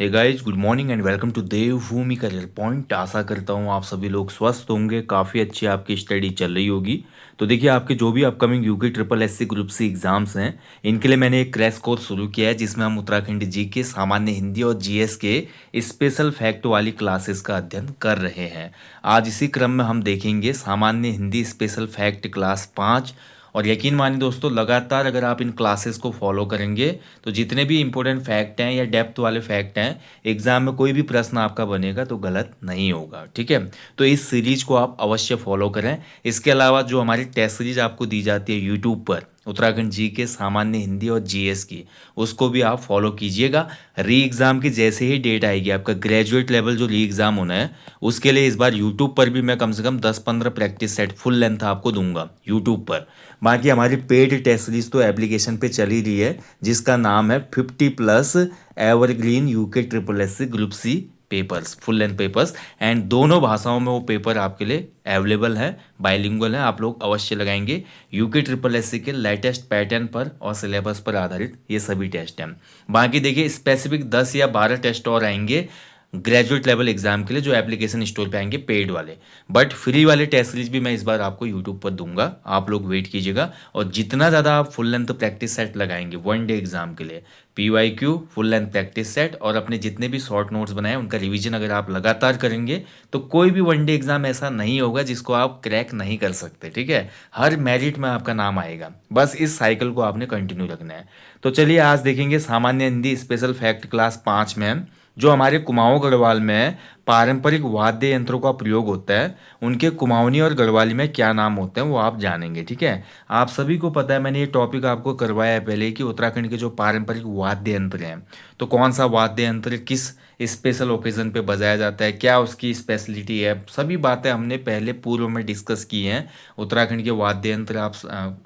Hey guys, good morning and welcome to Devbhoomi career point. आशा करता हूँ आप सभी लोग स्वस्थ होंगे, काफ़ी अच्छी आपकी स्टडी चल रही होगी। तो देखिए, आपके जो भी upcoming UK triple SC group C exams हैं, इनके लिए मैंने एक क्रैश कोर्स शुरू किया है जिसमें हम उत्तराखंड जी के सामान्य हिंदी और जीएस के स्पेशल फैक्ट वाली क्लासेस का अध्ययन कर रहे हैं। आज इसी क्रम में हम देखेंगे सामान्य हिंदी स्पेशल फैक्ट क्लास 5। और यकीन मानिए दोस्तों, लगातार अगर आप इन क्लासेस को फॉलो करेंगे तो जितने भी इंपॉर्टेंट फैक्ट हैं या डेप्थ वाले फैक्ट हैं, एग्जाम में कोई भी प्रश्न आपका बनेगा तो गलत नहीं होगा। ठीक है, तो इस सीरीज को आप अवश्य फॉलो करें। इसके अलावा जो हमारी टेस्ट सीरीज आपको दी जाती है यूट्यूब पर उत्तराखंड जी के सामान्य हिंदी और जीएस की, उसको भी आप फॉलो कीजिएगा। री एग्ज़ाम की जैसे ही डेट आएगी, आपका ग्रेजुएट लेवल जो री एग्ज़ाम होना है, उसके लिए इस बार यूट्यूब पर भी मैं कम से कम 10-15 प्रैक्टिस सेट फुल लेंथ आपको दूंगा यूट्यूब पर। बाकी हमारी पेड टेस्ट सीरीज तो एप्लीकेशन पे चली रही है जिसका नाम है 50+ evergreen UK triple S C group C papers, full length papers. And दोनों भाषाओं में वो पेपर आपके लिए अवेलेबल है, बाइलिंगुअल है। आप लोग अवश्य लगाएंगे। यूके ट्रिपल एस सी के लेटेस्ट पैटर्न पर और सिलेबस पर आधारित ये सभी टेस्ट हैं। बाकी देखिए, स्पेसिफिक 10 या 12 टेस्ट और आएंगे ग्रेजुएट लेवल एग्जाम के लिए जो एप्लीकेशन स्टोर पे आएंगे पेड वाले। बट फ्री वाले टेस्ट सीरीज भी मैं इस बार आपको यूट्यूब पर दूंगा, आप लोग वेट कीजिएगा। और जितना ज़्यादा आप फुल लेंथ प्रैक्टिस सेट लगाएंगे वन डे एग्जाम के लिए, PYQ full length practice set और अपने जितने भी शॉर्ट नोट्स बनाए उनका रिवीजन अगर आप लगातार करेंगे तो कोई भी वन डे एग्जाम ऐसा नहीं होगा जिसको आप क्रैक नहीं कर सकते। ठीक है, हर मेरिट में आपका नाम आएगा। बस इस साइकिल को आपने कंटिन्यू रखना है। तो चलिए आज देखेंगे सामान्य हिंदी स्पेशल फैक्ट क्लास 5 में जो हमारे कुमाऊं गढ़वाल में पारंपरिक वाद्य यंत्रों का प्रयोग होता है, उनके कुमाऊनी और गढ़वाली में क्या नाम होते हैं वो आप जानेंगे। ठीक है, आप सभी को पता है, मैंने ये टॉपिक आपको करवाया है पहले कि उत्तराखंड के जो पारंपरिक वाद्य यंत्र हैं, तो कौन सा वाद्य यंत्र किस स्पेशल ओकेजन पे बजाया जाता है, क्या उसकी स्पेशलिटी है, सभी बातें हमने पहले पूर्व में डिस्कस की हैं। उत्तराखंड के वाद्य यंत्र आप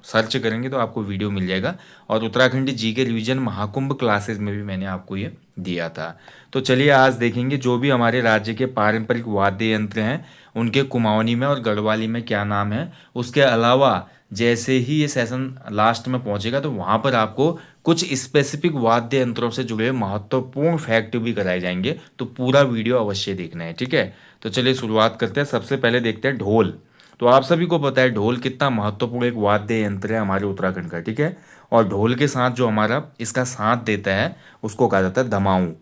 सर्च करेंगे तो आपको वीडियो मिल जाएगा। और उत्तराखंडी जी के रिवीजन महाकुंभ क्लासेस में भी मैंने आपको ये दिया था। तो चलिए आज देखेंगे जो भी हमारे राज्य के पारंपरिक वाद्य यंत्र हैं उनके कुमाऊनी में और गढ़वाली में क्या नाम है। उसके अलावा जैसे ही ये सेशन लास्ट में पहुंचेगा तो वहां पर आपको कुछ स्पेसिफिक वाद्य यंत्रों से जुड़े महत्वपूर्ण फैक्ट भी कराए जाएंगे, तो पूरा वीडियो अवश्य देखना है। ठीक है, तो चलिए शुरुआत करते हैं। सबसे पहले देखते हैं ढोल। तो आप सभी को पता है ढोल कितना महत्वपूर्ण एक वाद्य यंत्र है हमारे उत्तराखंड का। ठीक है, और ढोल के साथ जो हमारा इसका साथ देता है उसको कहा जाता है दमाऊं।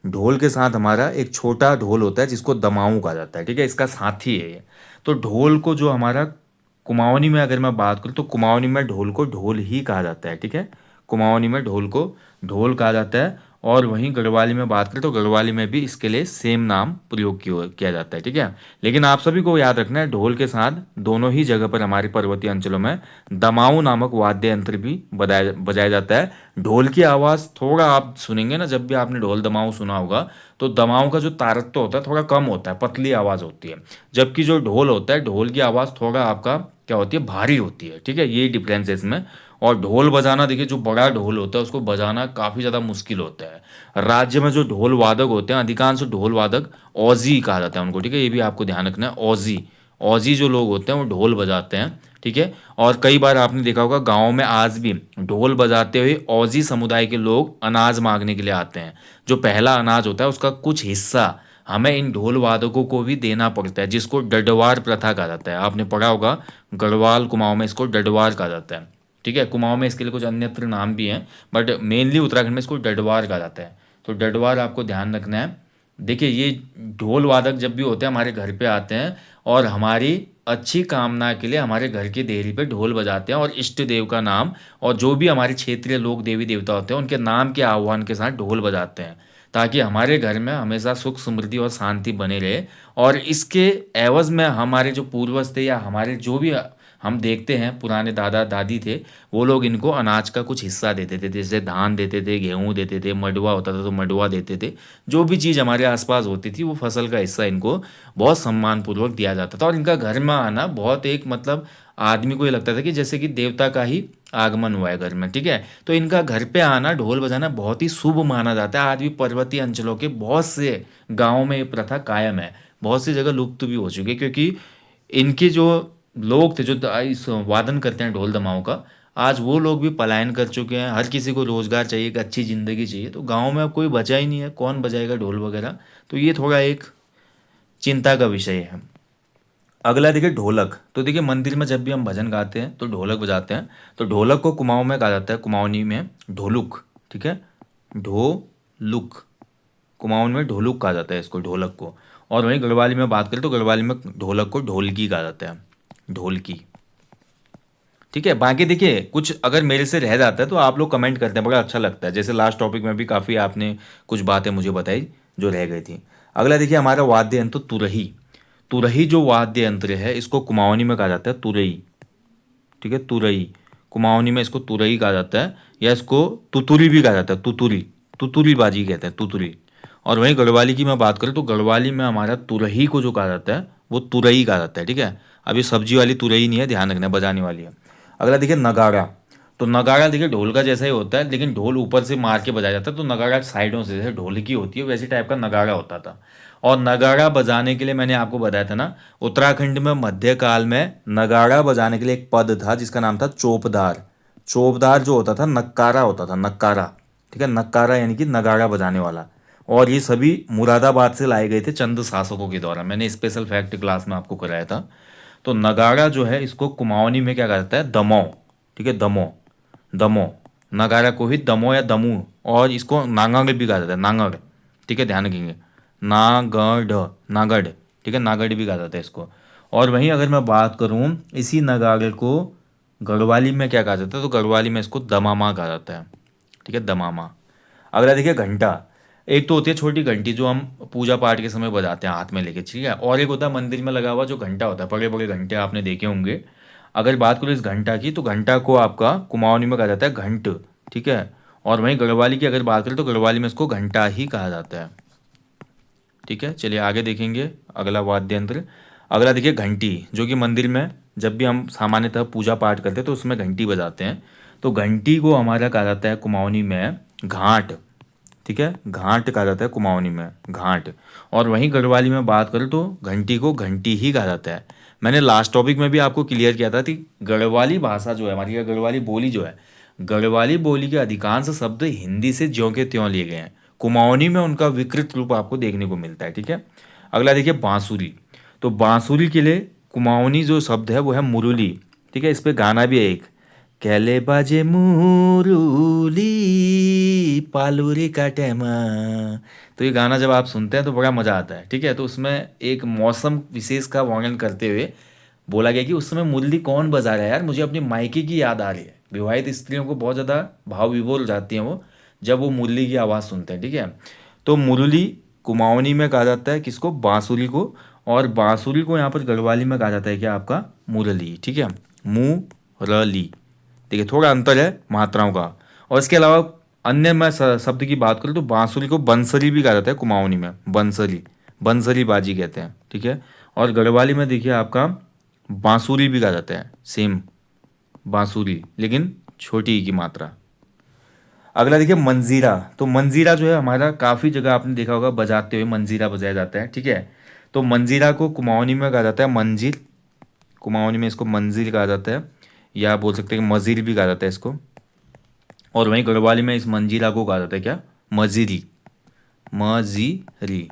ढोल के साथ हमारा एक छोटा ढोल होता है जिसको दमाऊं कहा जाता है। ठीक है, इसका साथी है ये। तो ढोल को जो हमारा कुमाऊनी में अगर मैं बात करूँ तो कुमाऊनी में ढोल को ढोल ही कहा जाता है। ठीक है, कुमाऊनी में ढोल को ढोल कहा जाता है। और वहीं गढ़वाली में बात करें तो गढ़वाली में भी इसके लिए सेम नाम प्रयोग किया जाता है। ठीक है, लेकिन आप सभी को याद रखना है ढोल के साथ दोनों ही जगह पर हमारे पर्वतीय अंचलों में दमाऊ नामक वाद्य यंत्र भी बजाया बजाया जाता है। ढोल की आवाज़ थोड़ा आप सुनेंगे ना, जब भी आपने ढोल दमाऊ सुना होगा तो दमाऊ का जो तारत्य होता है थोड़ा कम होता है, पतली आवाज़ होती है। जबकि जो ढोल होता है, ढोल की आवाज़ थोड़ा आपका क्या होती है, भारी होती है। ठीक है, ये डिफरेंस है इसमें। और ढोल बजाना देखिए, जो बड़ा ढोल होता है उसको बजाना काफ़ी ज़्यादा मुश्किल होता है। राज्य में जो ढोल वादक होते हैं, अधिकांश ढोल वादक औजी कहा जाता है उनको। ठीक है, ये भी आपको ध्यान रखना है। औजी औजी जो लोग होते हैं वो ढोल बजाते हैं। ठीक है, और कई बार आपने देखा होगा गाँव में आज भी ढोल बजाते हुए औजी समुदाय के लोग अनाज मांगने के लिए आते हैं। जो पहला अनाज होता है उसका कुछ हिस्सा हमें इन ढोल वादकों को भी देना पड़ता है, जिसको डडवार प्रथा कहा जाता है। आपने पढ़ा होगा गढ़वाल कुमाऊं में इसको डडवार कहा जाता है। ठीक है, कुमाऊं में इसके लिए कुछ अन्यत्र नाम भी हैं, बट मेनली उत्तराखंड में इसको डडवार कहा जाता है। तो डडवार आपको ध्यान रखना है। देखिए, ये ढोल वादक जब भी होते हैं हमारे घर पे आते हैं और हमारी अच्छी कामना के लिए हमारे घर की देहरी पे ढोल बजाते हैं और इष्ट देव का नाम और जो भी हमारे क्षेत्रीय लोक देवी देवता होते हैं उनके नाम के आह्वान के साथ ढोल बजाते हैं, ताकि हमारे घर में हमेशा सुख समृद्धि और शांति बने रहे। और इसके एवज में हमारे जो पूर्वज थे या हमारे जो भी हम देखते हैं पुराने दादा दादी थे, वो लोग इनको अनाज का कुछ हिस्सा देते थे। जैसे धान देते थे, गेहूँ देते थे, मडुआ होता था तो मडुआ देते थे। जो भी चीज़ हमारे आसपास होती थी वो फसल का हिस्सा इनको बहुत सम्मानपूर्वक दिया जाता था। और इनका घर में आना बहुत एक मतलब आदमी को ये लगता था कि जैसे कि देवता का ही आगमन हुआ है घर में। ठीक है, तो इनका घर पे आना, ढोल बजाना बहुत ही शुभ माना जाता है। आज भी पर्वतीय अंचलों के बहुत से गाँव में ये प्रथा कायम है। बहुत सी जगह लुप्त भी हो चुकी है, क्योंकि इनके जो लोग थे जो इस वादन करते हैं ढोल दमाओं का, आज वो लोग भी पलायन कर चुके हैं। हर किसी को रोज़गार चाहिए, एक अच्छी ज़िंदगी चाहिए, तो गाँव में अब कोई बचा ही नहीं है, कौन बजाएगा ढोल वगैरह। तो ये थोड़ा एक चिंता का विषय है। अगला देखिए ढोलक। तो देखिए मंदिर में जब भी हम भजन गाते हैं तो ढोलक बजाते हैं। तो ढोलक को कुमाऊं में कहा जाता है, कुमाऊनी में ढोलुक। ठीक है, ढोलुक, कुमाऊन में ढोलुक कहा जाता है इसको, ढोलक को। और वहीं गढ़वाली में बात करें तो गढ़वाली में ढोलक को ढोलकी कहा जाता है, ढोलकी। ठीक है, बाकी देखिए कुछ अगर मेरे से रह जाता है तो आप लोग कमेंट करते हैं, बड़ा अच्छा लगता है। जैसे लास्ट टॉपिक में भी काफ़ी आपने कुछ बातें मुझे बताई जो रह गई थी। अगला देखिए हमारा वाद्य यंत्र तुरही। तुरही जो वाद्य यंत्र है इसको कुमाऊनी में कहा जाता है तुरई। ठीक है, तुरई, कुमाऊनी में इसको तुरई कहा जाता है, या इसको तुतुरी भी कहा जाता है, तुतुरी, तुतुरी बाजी कहते हैं, तुतुरी। और वहीं गढ़वाली की मैं बात करूँ तो गढ़वाली में हमारा तुरही को जो कहा जाता है वो तुरई कहा जाता है। ठीक है, अभी सब्जी वाली तुरई नहीं है, ध्यान रखना, बजाने वाली है। अगला देखिए नगाड़ा। तो नगाड़ा देखिए ढोल का जैसा ही होता है, लेकिन ढोल ऊपर से मार के बजाया जाता है, तो नगाड़ा साइडों से, जैसे ढोलकी होती है वैसे टाइप का नगाड़ा होता था। और नगाड़ा बजाने के लिए मैंने आपको बताया था ना, उत्तराखंड में मध्यकाल में नगाड़ा बजाने के लिए एक पद था जिसका नाम था चोपदार। चोपदार जो होता था नक्कारा होता था, नक्कारा। ठीक है, नक्कारा यानी कि नगाड़ा बजाने वाला। और ये सभी मुरादाबाद से लाए गए थे चंद शासकों के द्वारा, मैंने स्पेशल फैक्ट क्लास में आपको कराया था। तो नगाड़ा जो है इसको कुमाऊनी में क्या कहता है, दमो। ठीक है, दमो, दमो, नगाड़ा को ही दमो या दमू, और इसको नांगड़ भी कहा जाता है, नांगड़। ठीक है, ध्यान रखेंगे, नागढ़, नागढ़। ठीक है, नागढ़ भी कहा जाता है इसको। और वहीं अगर मैं बात करूं इसी नगाड़े को गढ़वाली में क्या कहा जाता है, तो गढ़वाली में इसको दमामा कहा जाता है। ठीक है, दमामा। अगला देखिए घंटा। एक तो होती है छोटी घंटी जो हम पूजा पाठ के समय बजाते हैं हाथ में लेके, ठीक है, और एक होता है मंदिर में लगा हुआ जो घंटा होता है, बड़े बड़े घंटे आपने देखे होंगे। अगर बात करो इस घंटा की तो घंटा को आपका कुमाऊनी में कहा जाता है घंट। ठीक है, और वहीं गढ़वाली की अगर बात करें तो गढ़वाली में इसको घंटा ही कहा जाता है। ठीक है, चलिए आगे देखेंगे अगला वाद्य यंत्र। अगला देखिए घंटी, जो कि मंदिर में जब भी हम सामान्यतः पूजा पाठ करते हैं तो उसमें घंटी बजाते हैं। तो घंटी को हमारा कहा जाता है कुमाऊनी में घाट। ठीक है, घाट कहा जाता है कुमाऊनी में, घाट। और वहीं गढ़वाली में बात करें तो घंटी को घंटी ही कहा जाता है। मैंने लास्ट टॉपिक में भी आपको क्लियर किया था कि गढ़वाली भाषा जो है हमारी, या गढ़वाली बोली जो है, गढ़वाली बोली के अधिकांश शब्द हिंदी से ज्यों के त्यों लिए गए हैं, कुमाऊनी में उनका विकृत रूप आपको देखने को मिलता है। ठीक है, अगला देखिए बांसुरी। तो बांसुरी के लिए कुमाऊनी जो शब्द है वो है मुरली। ठीक है, इस पे गाना भी है एक, कैले बाजे मुरुली पालूरी काटेमा। तो ये गाना जब आप सुनते हैं तो बड़ा मज़ा आता है। ठीक है, तो उसमें एक मौसम विशेष का वर्णन करते हुए बोला गया कि उस समय मुरली कौन बजा रहा है यार, मुझे अपनी मायके की याद आ रही है। विवाहित स्त्रियों को बहुत ज़्यादा भाव विभोर हो जाती हैं वो जब वो मुरली की आवाज़ सुनते हैं। ठीक है, तो मुरली कुमाऊनी में कहा जाता है किसको, बांसुरी को। और बांसुरी को यहाँ पर गढ़वाली में कहा जाता है क्या, आपका मुरली। ठीक है, मुरली। देखिए थोड़ा अंतर है मात्राओं का। और इसके अलावा अन्य मैं शब्द की बात करूँ तो बांसुरी को बंसरी भी कहा जाता है कुमाऊनी में, बंसरी, बंसरी बाजी कहते हैं। ठीक है, और गढ़वाली में देखिए आपका बांसुरी भी कहा जाता है, सेम बांसुरी, लेकिन छोटी की मात्रा। अगला देखिए मंजीरा। तो मंजीरा जो है हमारा काफ़ी जगह आपने देखा होगा बजाते हुए मंजीरा बजाया जाता है। ठीक है, तो मंजीरा को कुमाऊनी में कहा जाता है मंजीर, कुमाऊनी में इसको मंजीर कहा जाता है, या बोल सकते हैं कि मजीर भी कहा जाता है इसको। और वहीं गढ़वाली में इस मंजीरा को कहा जाता है क्या, मजीरी, मजीरी।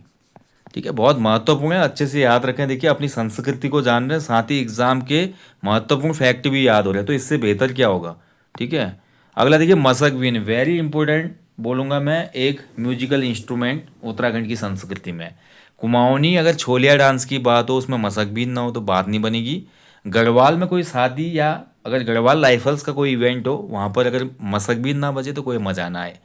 ठीक है, बहुत महत्वपूर्ण है, अच्छे से याद रखें। देखिए अपनी संस्कृति को जान रहे हैं, साथ ही एग्जाम के महत्वपूर्ण फैक्ट भी याद हो रहे हैं, तो इससे बेहतर क्या होगा। ठीक है, अगला देखिए मसक बीन, वेरी इंपॉर्टेंट बोलूँगा मैं, एक म्यूजिकल इंस्ट्रूमेंट उत्तराखंड की संस्कृति में। कुमाऊनी अगर छोलिया डांस की बात हो उसमें मसक बीन ना हो तो बात नहीं बनेगी। गढ़वाल में कोई शादी या अगर गढ़वाल राइफल्स का कोई इवेंट हो वहाँ पर अगर मसक बीन ना बजे तो कोई मज़ा ना आए।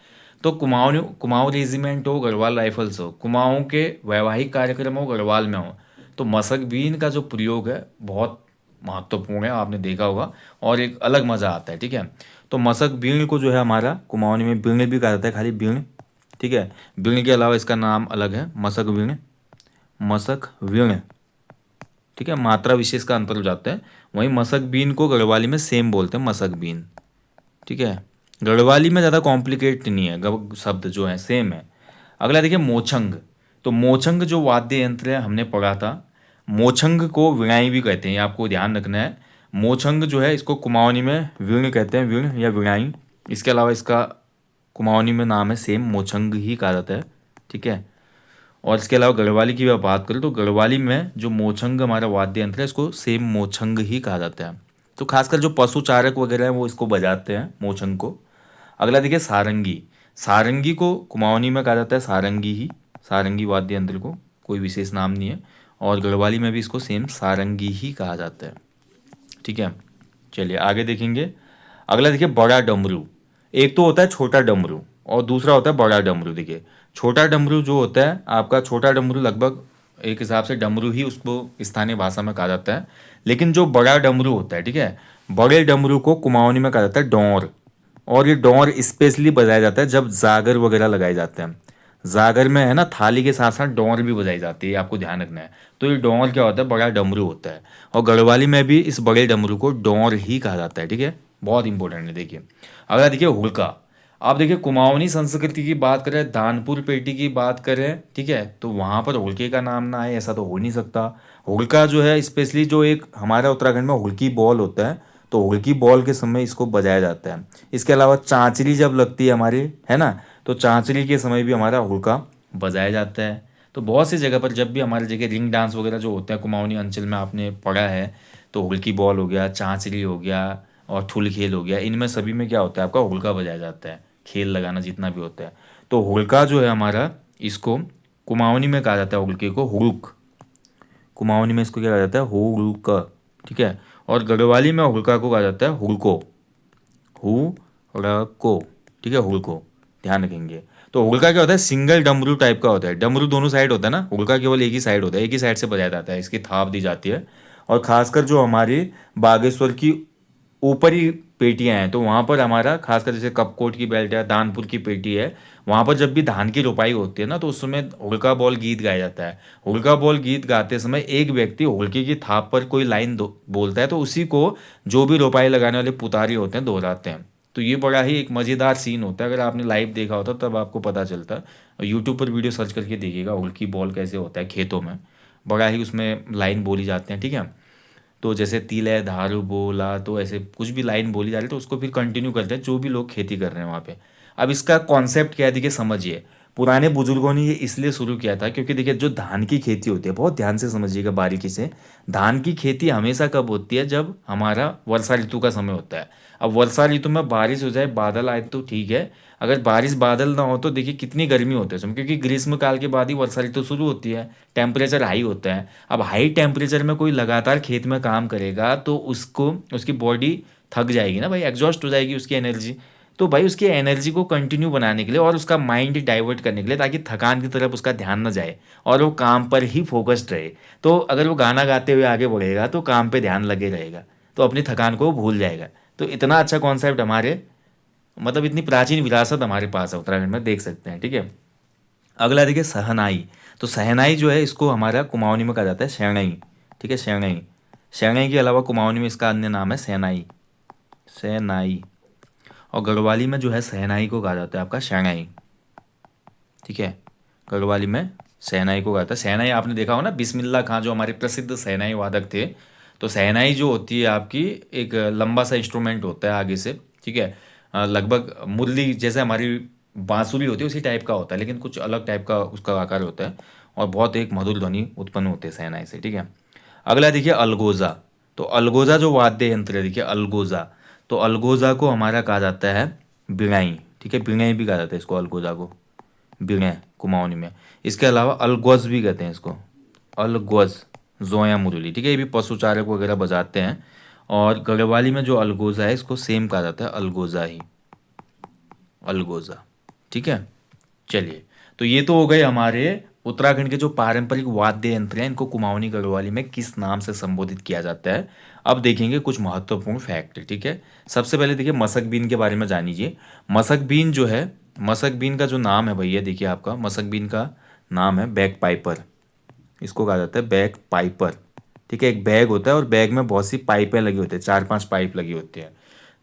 तो कुमाऊं, कुमाऊं रेजिमेंट हो, गढ़वाल राइफल्स हो, कुमाऊं के वैवाहिक कार्यक्रम हो गढ़वाल में हो, तो मसक बीन का जो प्रयोग है बहुत महत्वपूर्ण है, आपने देखा होगा, और एक अलग मज़ा आता है। ठीक है, तो मसक बीन को जो है हमारा कुमाऊनी में बीण भी कहा जाता है, खाली बीण। ठीक है, बीण के अलावा इसका नाम अलग है, मसक बीण, मसक वीण। ठीक है, मात्रा विशेष का अंतर हो जाता है। वहीं मसक बीन को गढ़वाली में सेम बोलते हैं, मसक बीन। ठीक है, गढ़वाली में ज़्यादा कॉम्प्लिकेट नहीं है, शब्द जो है सेम है। अगला देखिए मोछंग। तो मोछंग जो वाद्य यंत्र है हमने पढ़ा था, मोछंग को वीणाई भी कहते हैं, ये आपको ध्यान रखना है। मोचंग जो है इसको कुमाऊनी में वीण कहते हैं, वीण या वीणाई। इसके अलावा इसका कुमाऊनी में नाम है सेम, मोचंग ही कहा जाता है, ठीक है। और इसके अलावा गढ़वाली की बात करें तो गढ़वाली में जो मोचंग हमारा वाद्य यंत्र है इसको सेम मोचंग ही कहा जाता है। तो खासकर जो पशु चारक वगैरह हैं वो इसको बजाते हैं मोचंग को। अगला देखिए सारंगी। सारंगी को कुमाऊनी में कहा जाता है सारंगी ही, सारंगी वाद्य यंत्र को, कोई विशेष नाम नहीं है। और गढ़वाली में भी इसको सेम सारंगी ही कहा जाता है, ठीक है। चलिए आगे देखेंगे। अगला देखिए बड़ा डमरू। एक तो होता है छोटा डमरू और दूसरा होता है बड़ा डमरू। देखिए छोटा डमरू जो होता है आपका, छोटा डमरू लगभग एक हिसाब से डमरू ही उसको स्थानीय भाषा में कहा जाता है। लेकिन जो बड़ा डमरू होता है, ठीक है, बड़े डमरू को कुमाऊनी में कहा जाता है डोर। और ये डोर स्पेशली बजाया जाता है जब जागर वगैरह लगाए जाते हैं। जागर में है ना, थाली के साथ साथ डोर भी बजाई जाती है, आपको ध्यान रखना है। तो ये डोर क्या होता है, बड़ा डमरू होता है। और गढ़वाली में भी इस बड़े डमरू को डोर ही कहा जाता है, ठीक है, बहुत इंपॉर्टेंट है। देखिए अगला देखिए हुड़का। आप देखिए कुमाऊनी संस्कृति की बात करें, दानपुर पेटी की बात करें, ठीक है, तो वहाँ पर हुड़के का नाम ना आए ऐसा तो हो नहीं सकता। हुड़का जो है स्पेशली जो एक हमारा उत्तराखंड में हुड़की बॉल होता है, तो हुड़की बॉल के समय इसको बजाया जाता है। इसके अलावा चांचरी जब लगती है हमारी, है ना, तो चांचरी के समय भी हमारा हुड़का बजाया जाता है। तो बहुत सी जगह पर जब भी हमारी जगह रिंग डांस वगैरह जो होते हैं कुमाऊनी अंचल में आपने पढ़ा है, तो हुड़की बॉल हो गया, चांचरी हो गया और ठुल खेल हो गया, इनमें सभी में क्या होता है आपका हुड़का बजाया जाता है, खेल लगाना जितना भी होता है। तो हुड़का जो है हमारा, इसको कुमाऊनी में कहा जाता है हुड़के को हुड़ुक। कुमाऊनी में इसको क्या कहा जाता है, हुड़का, ठीक है। और गढ़वाली में हुड़का को कहा जाता है हुड़को, हुड़को, ठीक है, हुड़को, ध्यान रखेंगे। तो हुड़का क्या होता है, सिंगल डमरू टाइप का होता है। डमरू दोनों साइड होता है ना, हुड़का केवल एक ही साइड होता है, एक ही साइड से बजाया जाता है, इसकी थाप दी जाती है। और खासकर जो हमारी बागेश्वर की ऊपरी पेटियां हैं, तो वहाँ पर हमारा खासकर जैसे कपकोट की बेल्ट है, दानपुर की पेटी है, वहाँ पर जब भी धान की रोपाई होती है ना, तो उस समय हुड़का बॉल गीत गाया जाता है। हुड़का बॉल गीत गाते समय एक व्यक्ति हुड़के की थाप पर कोई लाइन बोलता है, तो उसी को जो भी रोपाई लगाने वाले पुतारी होते हैं दोहराते हैं। तो ये बड़ा ही एक मज़ेदार सीन होता है, अगर आपने लाइव देखा होता तब आपको पता चलता है। और यूट्यूब पर वीडियो सर्च करके देखिएगा हुड़की बॉल कैसे होता है खेतों में, बड़ा ही उसमें लाइन बोली जाते हैं, ठीक है। तो जैसे तिल है धारू बोला, तो ऐसे कुछ भी लाइन बोली जा रही है तो उसको फिर कंटिन्यू करते हैं जो भी लोग खेती कर रहे हैं वहाँ पे। अब इसका कॉन्सेप्ट क्या है देखिए, समझिए। पुराने बुजुर्गों ने ये इसलिए शुरू किया था क्योंकि देखिए जो धान की खेती होती है, बहुत ध्यान से समझिएगा बारीकी से, धान की खेती हमेशा कब होती है, जब हमारा वर्षा ऋतु का समय होता है। अब वर्षा ऋतु में बारिश हो जाए, बादल आए तो ठीक है, अगर बारिश बादल ना हो तो देखिए कितनी गर्मी होती है उसमें, क्योंकि ग्रीष्म काल के बाद ही वर्षा ऋतु शुरू होती है, टेम्परेचर हाई होता है। अब हाई टेम्परेचर में कोई लगातार खेत में काम करेगा तो उसको, उसकी बॉडी थक जाएगी ना भाई, एग्जॉस्ट हो जाएगी उसकी एनर्जी। तो भाई उसकी एनर्जी को कंटिन्यू बनाने के लिए और उसका माइंड डाइवर्ट करने के लिए, ताकि थकान की तरफ उसका ध्यान न जाए और वो काम पर ही फोकस्ड रहे, तो अगर वो गाना गाते हुए आगे बढ़ेगा तो काम पे ध्यान लगे रहेगा, तो अपनी थकान को वो भूल जाएगा। तो इतना अच्छा कॉन्सेप्ट हमारे, मतलब इतनी प्राचीन विरासत हमारे पास है उत्तराखंड में, देख सकते हैं, ठीक है। अगला देखिए सहनाई। तो सहनाई जो है इसको हमारा कुमाऊनी में कहा जाता है शहनाई, ठीक है, शहनाई। शहनाई के अलावा कुमाऊनी में इसका अन्य नाम है सहनाई, सहनाई। और गढ़वाली में जो है सहनाई को कहा जाता है आपका शहनाई, ठीक है। गढ़वाली में शहनाई को कहा जाता है। शहनाई आपने देखा हो ना, बिस्मिल्लाह खां जो हमारे प्रसिद्ध शहनाई वादक थे, तो शहनाई जो होती है आपकी एक लंबा सा इंस्ट्रूमेंट होता है आगे से, ठीक है, लगभग मुरली जैसे हमारी बांसुरी होती है उसी टाइप का होता है, लेकिन कुछ अलग टाइप का उसका आकार होता है और बहुत एक मधुर ध्वनि उत्पन्न होते हैं शहनाई से, ठीक है। अगला देखिए अलगोजा। तो अलगोजा जो वाद्य यंत्र है, देखिए अलगोजा, तो अलगोजा को हमारा कहा जाता है बिणाई, ठीक है, बिणाई भी कहा जाता है इसको, अलगोजा को बिणे कुमाऊनी में। इसके अलावा अलगोज भी कहते हैं इसको, अलगोज, जोया मुरली, ठीक है, ये भी पशुचारक वगैरह बजाते हैं। और गढ़वाली में जो अलगोजा है इसको सेम कहा जाता है अलगोजा ही, अलगोजा, ठीक है। चलिए, तो ये तो हो गए हमारे उत्तराखंड के जो पारंपरिक वाद्य यंत्र हैं, इनको कुमाऊनी गढ़वाली में किस नाम से संबोधित किया जाता है। अब देखेंगे कुछ महत्वपूर्ण फैक्ट, ठीक है। सबसे पहले देखिए मसक बीन के बारे में जान लीजिए। मसक बीन जो है, मसक बीन का जो नाम है भैया, देखिए आपका मसक बीन का नाम है बैग पाइपर, इसको कहा जाता है बैग पाइपर, ठीक है। एक बैग होता है और बैग में बहुत सी पाइपें लगी होती है, 4-5 पाइप लगी होती है।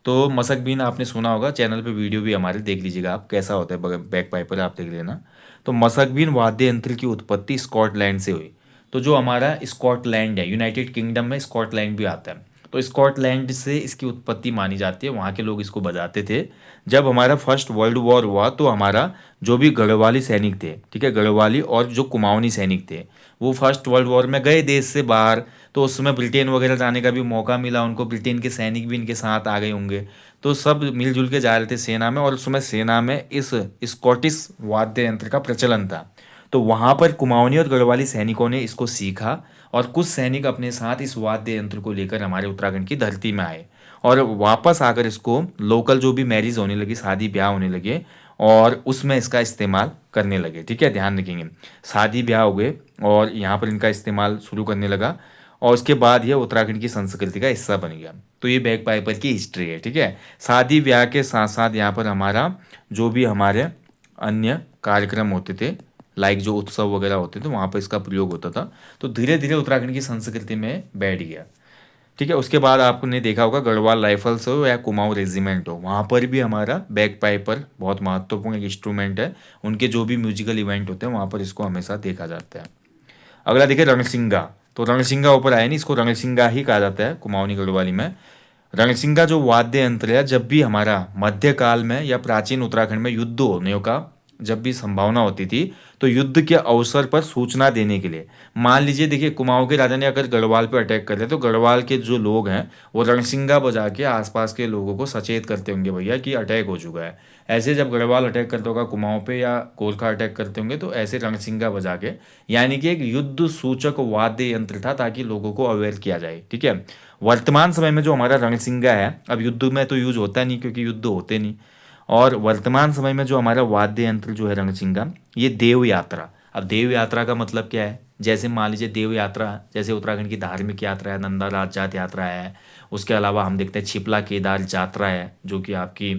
तो मसक बीन आपने सुना होगा, चैनल पे वीडियो भी हमारे देख लीजिएगा आप, कैसा होता है बैग पाइपर, आप देख लेना। तो मसक बीन वाद्य यंत्र की उत्पत्ति स्कॉटलैंड से हुई। तो जो हमारा स्कॉटलैंड है, यूनाइटेड किंगडम में स्कॉटलैंड भी आता है, तो स्कॉटलैंड से इसकी उत्पत्ति मानी जाती है, वहाँ के लोग इसको बजाते थे। जब हमारा फर्स्ट वर्ल्ड वॉर हुआ तो हमारा जो भी गढ़वाली सैनिक थे, ठीक है, गढ़वाली और जो कुमाऊनी सैनिक थे, वो फर्स्ट वर्ल्ड वॉर में गए देश से बाहर, तो उस समय ब्रिटेन वगैरह जाने का भी मौका मिला उनको, ब्रिटेन के सैनिक भी इनके साथ आ गए होंगे, तो सब मिलजुल के जा रहे थे सेना में, और उस समय सेना में इस स्कॉटिश वाद्य यंत्र का प्रचलन था। तो वहाँ पर कुमाऊनी और गढ़वाली सैनिकों ने इसको सीखा, और कुछ सैनिक अपने साथ इस वाद्य यंत्र को लेकर हमारे उत्तराखंड की धरती में आए, और वापस आकर इसको लोकल जो भी मैरिज होने लगी, शादी ब्याह होने लगे, और उसमें इसका इस्तेमाल करने लगे। ठीक है, ध्यान रखेंगे, शादी ब्याह हो गए और यहाँ पर इनका इस्तेमाल शुरू करने लगा, और उसके बाद ये उत्तराखंड की संस्कृति का हिस्सा बन गया। तो ये बैग पाइपर की हिस्ट्री है। ठीक है, शादी ब्याह के साथ साथ यहाँ पर हमारा जो भी हमारे अन्य कार्यक्रम होते थे, लाइक जो उत्सव वगैरह होते थे, वहाँ पर इसका प्रयोग होता था। तो धीरे धीरे उत्तराखंड की संस्कृति में बैठ गया। ठीक है, उसके बाद आपने देखा होगा गढ़वाल राइफल्स हो या कुमाऊं रेजिमेंट हो, वहाँ पर भी हमारा बैग पाइपर बहुत महत्वपूर्ण एक इंस्ट्रूमेंट है। उनके जो भी म्यूजिकल इवेंट होते हैं वहाँ पर इसको हमेशा देखा जाता है। अगला देखिए रणसिंगा। तो रणसिंगा ऊपर आया नहीं, इसको रणसिंगा ही कहा जाता है कुमाऊनी गढ़वाली में। रणसिंगा जो वाद्य यंत्र है, जब भी हमारा मध्यकाल में या प्राचीन उत्तराखंड में युद्ध होने का जब भी संभावना होती थी, तो युद्ध के अवसर पर सूचना देने के लिए, मान लीजिए देखिए कुमाऊं के राजा ने अगर गढ़वाल पर अटैक कर दिया, तो गढ़वाल के जो लोग हैं वो रणसिंगा बजा के आसपास के लोगों को सचेत करते होंगे भैया कि अटैक हो चुका है। ऐसे जब गढ़वाल अटैक करता होगा कुमाऊं पे या गोरखा अटैक करते होंगे, तो ऐसे रणसिंगा बजा के, यानी कि एक युद्ध सूचक वाद्य यंत्र था ताकि लोगों को अवेयर किया जाए। ठीक है, वर्तमान समय में जो हमारा रणसिंगा है, अब युद्ध में तो यूज होता नहीं क्योंकि युद्ध होते नहीं, और वर्तमान समय में जो हमारा वाद्य यंत्र जो है रणसिंगा, ये देव यात्रा। अब देव यात्रा का मतलब क्या है, जैसे मान लीजिए देव यात्रा, जैसे उत्तराखंड की धार्मिक यात्रा है, नंदा राज यात्रा है, उसके अलावा हम देखते हैं छिपला केदार यात्रा है जो कि आपकी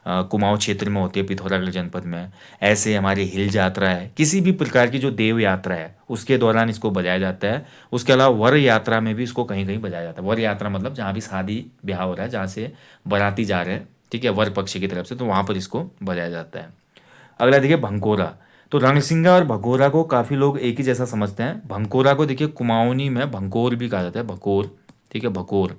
कुमाऊं क्षेत्र में होती है, पिथौरागढ़ जनपद में। ऐसे हमारी हिल यात्रा है, किसी भी प्रकार की जो देव यात्रा है उसके दौरान इसको बजाया जाता है। उसके अलावा वर यात्रा में भी इसको कहीं कहीं बजाया जाता है। वर यात्रा मतलब जहाँ भी शादी ब्याह हो रहा है, जहाँ से बाराती जा रहे हैं, ठीक है, वर पक्ष की तरफ से, तो वहाँ पर इसको बजाया जाता है। अगला देखिए भंकोरा। तो रणसिंगा और भगोरा को काफ़ी लोग एक ही जैसा समझते हैं। भंकोरा को देखिए कुमाऊनी में भंकोर भी कहा जाता है, भकोर। ठीक है, भकोर।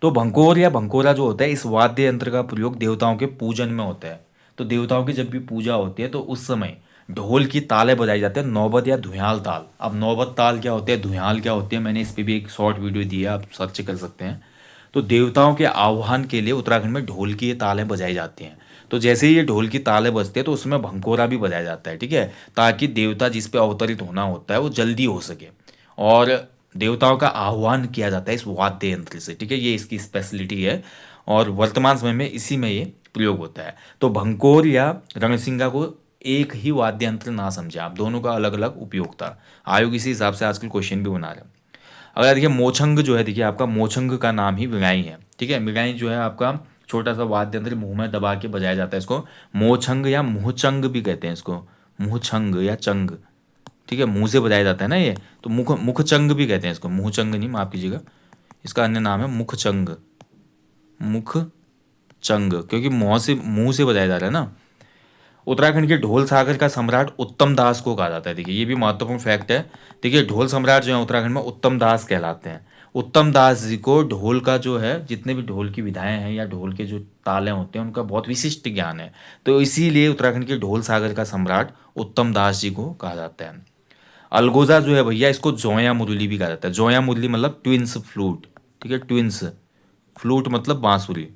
तो भंकोर या भंकोरा जो होता है, इस वाद्य यंत्र का प्रयोग देवताओं के पूजन में होता है। तो देवताओं की जब भी पूजा होती है तो उस समय ढोल की तालें बजाई जाती है, नौबत या धुयाल ताल। अब नौबत ताल क्या होते हैं, धुयाल क्या होती है, मैंने इस पर भी एक शॉर्ट वीडियो दी है, आप सर्च कर सकते हैं। तो देवताओं के आह्वान के लिए उत्तराखंड में ढोल की ये तालें बजाई जाती हैं। तो जैसे ही ये ढोल की तालें बजती है तो उसमें भंकोरा भी बजाया जाता है। ठीक है, ताकि देवता जिस पे अवतरित होना होता है वो जल्दी हो सके, और देवताओं का आह्वान किया जाता है इस वाद्य यंत्र से। ठीक है, ये इसकी स्पेशलिटी है, और वर्तमान समय में इसी में ये प्रयोग होता है। तो भंकोर या रणसिंगा को एक ही वाद्य यंत्र ना समझे आप, दोनों का अलग अलग उपयोग था। आयोग इसी हिसाब से आजकल क्वेश्चन भी बना रहे हैं। अगर देखिए मोछंग जो है, देखिए आपका मोछंग का नाम ही मिगाई है। ठीक है, मिगाई जो है आपका छोटा सा वाद्य यंत्र, मुंह में दबा के बजाया जाता है, इसको मोछंग या मुहचंग भी कहते हैं इसको, मुहचंग या चंग। ठीक है, मुंह से बजाया जाता है ना ये, तो मुखचंग भी कहते हैं इसको, मुहचंग नहीं, माफ कीजिएगा, इसका अन्य नाम है मुखचंग। मुखचंग क्योंकि मुंह से बजाया जा रहा है ना। उत्तराखंड के ढोल सागर का सम्राट उत्तम दास को कहा जाता है। देखिए ये भी महत्वपूर्ण फैक्ट है। देखिए ढोल सम्राट जो है उत्तराखंड में उत्तम दास कहलाते हैं। उत्तम दास जी को ढोल का जो है, जितने भी ढोल की विधाएं हैं या ढोल के जो ताले होते हैं उनका बहुत विशिष्ट ज्ञान है, तो इसीलिए उत्तराखंड के ढोल सागर का सम्राट उत्तम दास जी को कहा जाता है। अलगोजा जो है भैया, इसको जोया मुरली भी कहा जाता है। जोया मुरली मतलब ट्विंस फ्लूट। ठीक है, ट्विंस फ्लूट मतलब बांसुरी।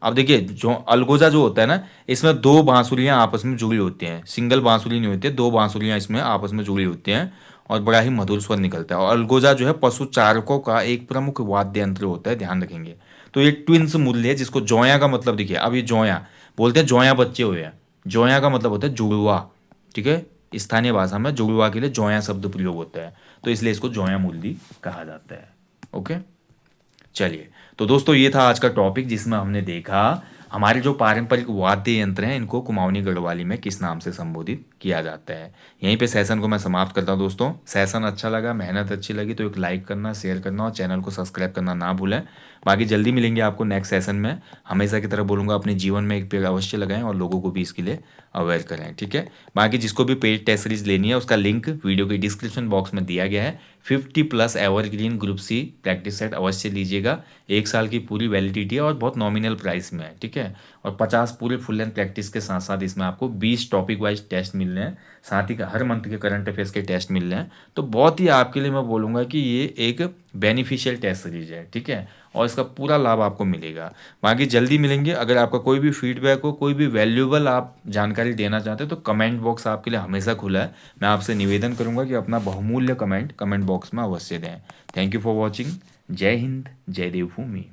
अब देखिए जो अलगोजा जो होता है ना, इसमें दो बांसुरियां आपस में जुड़ी होती हैं, सिंगल बांसुरी नहीं होती है, दो बांसुरियां इसमें आपस में जुड़ी होती हैं, और बड़ा ही मधुर स्वर निकलता है। और अलगोजा जो है पशु चारकों का एक प्रमुख वाद्य यंत्र होता है, ध्यान रखेंगे। तो ये ट्विंस मूल्य है, जिसको जोया का मतलब देखिए, अब ये जोया बोलते हैं, जोया बच्चे हुए हैं, जोया का मतलब होता है जुड़वा। ठीक है, स्थानीय भाषा में जुड़वा के लिए जोया शब्द प्रयोग होता है, तो इसलिए इसको जोया मूल्य कहा जाता है। ओके, चलिए, तो दोस्तों ये था आज का टॉपिक, जिसमें हमने देखा हमारे जो पारंपरिक वाद्य यंत्र हैं इनको कुमाऊनी गढ़वाली में किस नाम से संबोधित किया जाता है। यहीं पे सेशन को मैं समाप्त करता हूं दोस्तों। सेशन अच्छा लगा, मेहनत अच्छी लगी तो एक लाइक करना, शेयर करना और चैनल को सब्सक्राइब करना ना भूलें। बाकी जल्दी मिलेंगे आपको नेक्स्ट सेशन में। हमेशा की तरह बोलूँगा अपने जीवन में एक पेड़ अवश्य लगाएं और लोगों को भी इसके लिए अवेयर करें, ठीक है। बाकी जिसको भी पेड टेस्ट सीरीज लेनी है उसका लिंक वीडियो के डिस्क्रिप्शन बॉक्स में दिया गया है। 50+ evergreen group C practice set अवश्य लीजिएगा। 1 साल की पूरी वैलिडिटी है और बहुत नॉमिनल प्राइस में है, ठीक है। और 50 पूरे फुल लेंथ प्रैक्टिस के साथ साथ इसमें आपको 20 टॉपिक वाइज टेस्ट मिल रहे हैं, साथ ही हर मंथ के करंट अफेयर्स के टेस्ट मिल रहे हैं। तो बहुत ही आपके लिए मैं बोलूँगा कि ये एक बेनिफिशियल टेस्ट सीरीज है, ठीक है, और इसका पूरा लाभ आपको मिलेगा। बाकी जल्दी मिलेंगे। अगर आपका कोई भी फीडबैक हो, कोई भी वैल्यूएबल आप जानकारी देना चाहते हैं तो कमेंट बॉक्स आपके लिए हमेशा खुला है। मैं आपसे निवेदन करूंगा कि अपना बहुमूल्य कमेंट कमेंट बॉक्स में अवश्य दें। Thank you for watching. जय हिंद, जय देवभूमि।